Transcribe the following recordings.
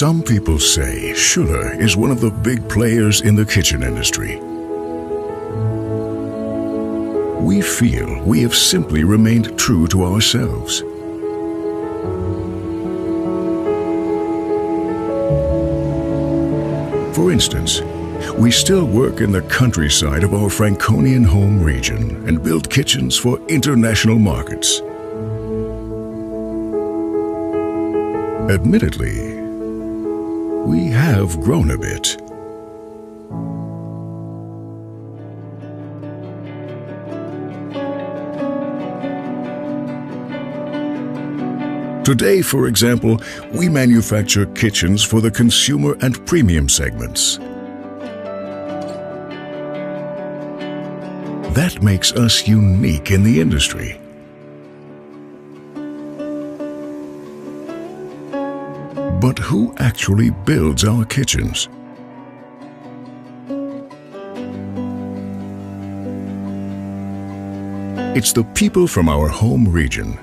Some people say Schüller is one of the big players in the kitchen industry. We feel we have simply remained true to ourselves. For instance, we still work in the countryside of our Franconian home region and build kitchens for international markets. Admittedly, we have grown a bit. Today, for example, we manufacture kitchens for the consumer and premium segments. That makes us unique in the industry. But who actually builds our kitchens? It's the people from our home region.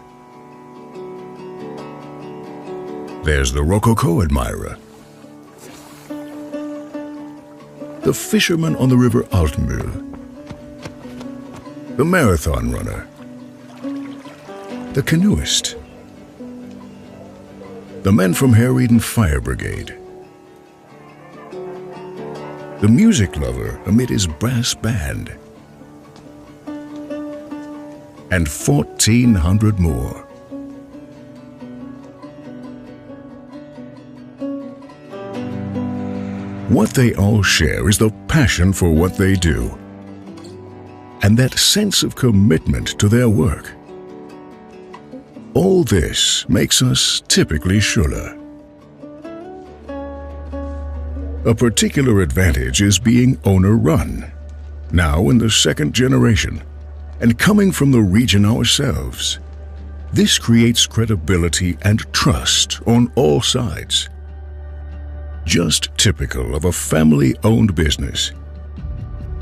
There's the roccoco admirer, the fisherman on the river Altmuehl, the marathon runner, the canoeist, the men from Herrieden Fire Brigade, the music lover amid his brass band, and 1,400 more. What they all share is the passion for what they do, and that sense of commitment to their work. All this makes us typically Schüller. A particular advantage is being owner-run, now in the second generation, and coming from the region ourselves. This creates credibility and trust on all sides. Just typical of a family-owned business.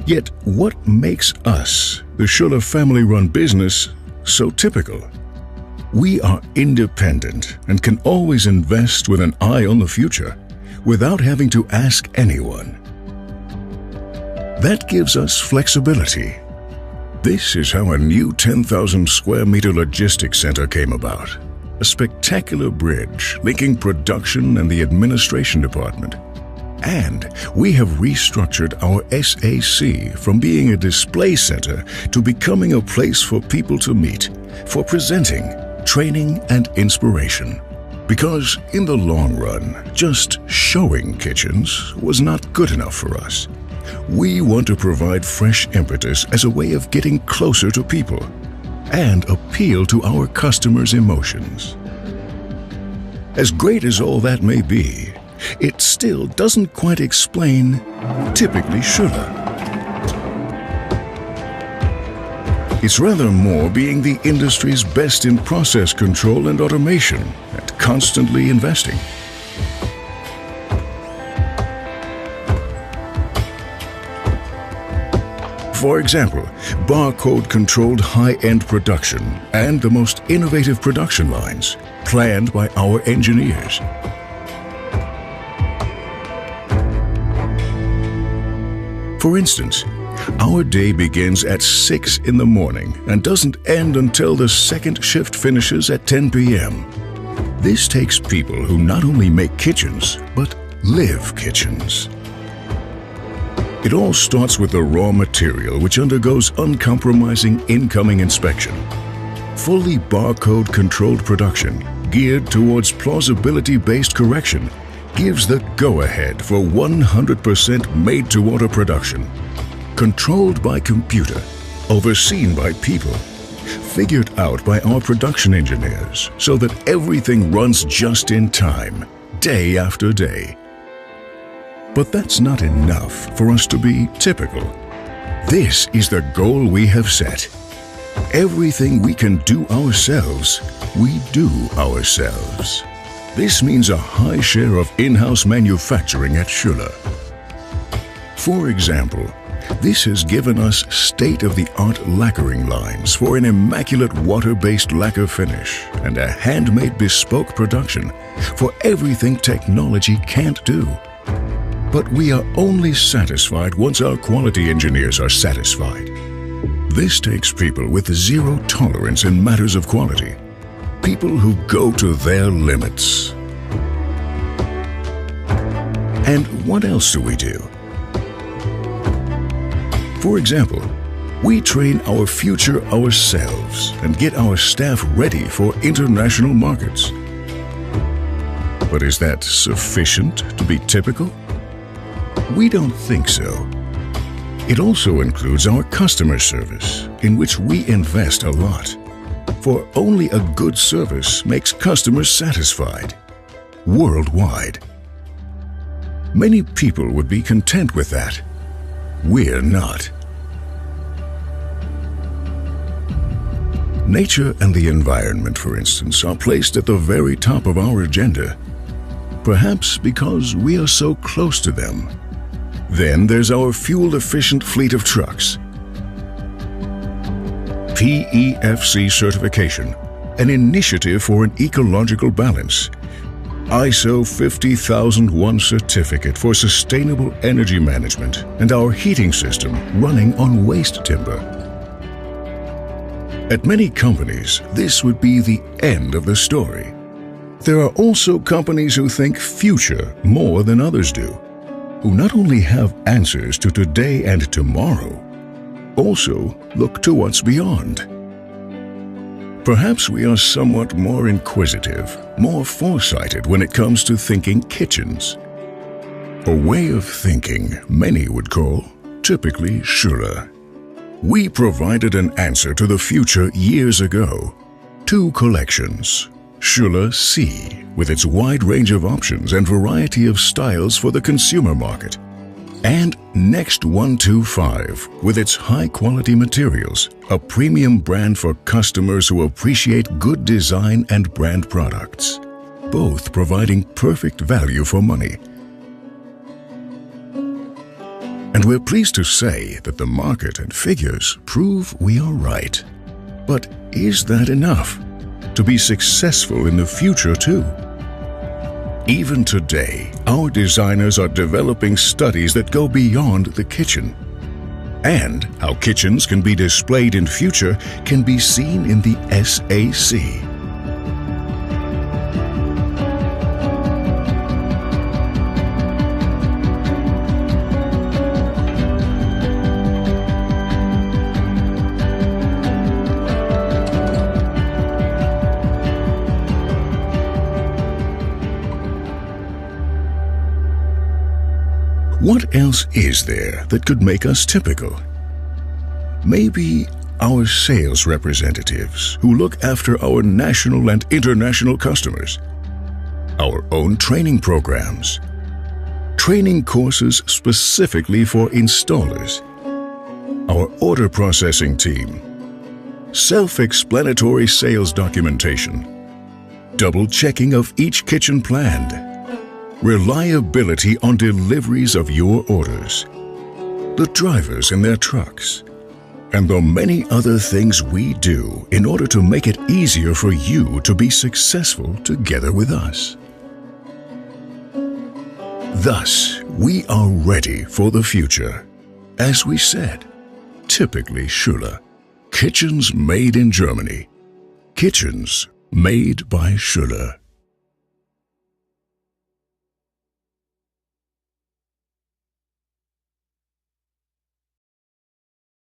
Yet what makes us, the Schüller family-run business, so typical? We are independent and can always invest with an eye on the future without having to ask anyone. That gives us flexibility. This is how a new 10,000 square meter logistics center came about. A spectacular bridge linking production and the administration department. And we have restructured our SAC from being a display center to becoming a place for people to meet, for presenting, training, and inspiration. Because in the long run, just showing kitchens was not good enough for us. We want to provide fresh impetus as a way of getting closer to people and appeal to our customers' emotions. As great as all that may be, it still doesn't quite explain typically Schüller. It's rather more being the industry's best in process control and automation and constantly investing. For example, barcode-controlled high-end production and the most innovative production lines planned by our engineers. For instance, our day begins at 6 in the morning and doesn't end until the second shift finishes at 10 p.m. This takes people who not only make kitchens, but live kitchens. It all starts with the raw material, which undergoes uncompromising incoming inspection. Fully barcode-controlled production, geared towards plausibility-based correction, gives the go-ahead for 100% made-to-order production. Controlled by computer, overseen by people, figured out by our production engineers so that everything runs just in time, day after day. But that's not enough for us to be typical. This is the goal we have set. Everything we can do ourselves, we do ourselves. This means a high share of in-house manufacturing at Schüller. For example, This has given us state-of-the-art lacquering lines for an immaculate water-based lacquer finish and a handmade bespoke production for everything technology can't do. But we are only satisfied once our quality engineers are satisfied. This takes people with zero tolerance in matters of quality. People who go to their limits. And what else do we do? For example, we train our future ourselves and get our staff ready for international markets. But is that sufficient to be typical? We don't think so. It also includes our customer service, in which we invest a lot. For only a good service makes customers satisfied, worldwide. Many people would be content with that. We're not. Nature and the environment, for instance, are placed at the very top of our agenda, perhaps because we are so close to them. Then there's our fuel-efficient fleet of trucks. PEFC certification, an initiative for an ecological balance. ISO 50001 certificate for sustainable energy management, and our heating system running on waste timber. At many companies, this would be the end of the story. There are also companies who think future more than others do, who not only have answers to today and tomorrow, also look to what's beyond. Perhaps we are somewhat more inquisitive, more foresighted when it comes to thinking kitchens. A way of thinking many would call typically Schüller. We provided an answer to the future years ago. 2 collections. Schüller C, with its wide range of options and variety of styles for the consumer market. And Next 125, with its high-quality materials, a premium brand for customers who appreciate good design and brand products, both providing perfect value for money. And we're pleased to say that the market and figures prove we are right. But is that enough to be successful in the future too? Even today, our designers are developing studies that go beyond the kitchen. And how kitchens can be displayed in future can be seen in the SAC. What else is there that could make us typical? Maybe our sales representatives who look after our national and international customers. Our own training programs. Training courses specifically for installers. Our order processing team. Self-explanatory sales documentation. Double checking of each kitchen planned. Reliability on deliveries of your orders, the drivers in their trucks, and the many other things we do in order to make it easier for you to be successful together with us. Thus, we are ready for the future. As we said, typically Schüller. Kitchens made in Germany. Kitchens made by Schüller.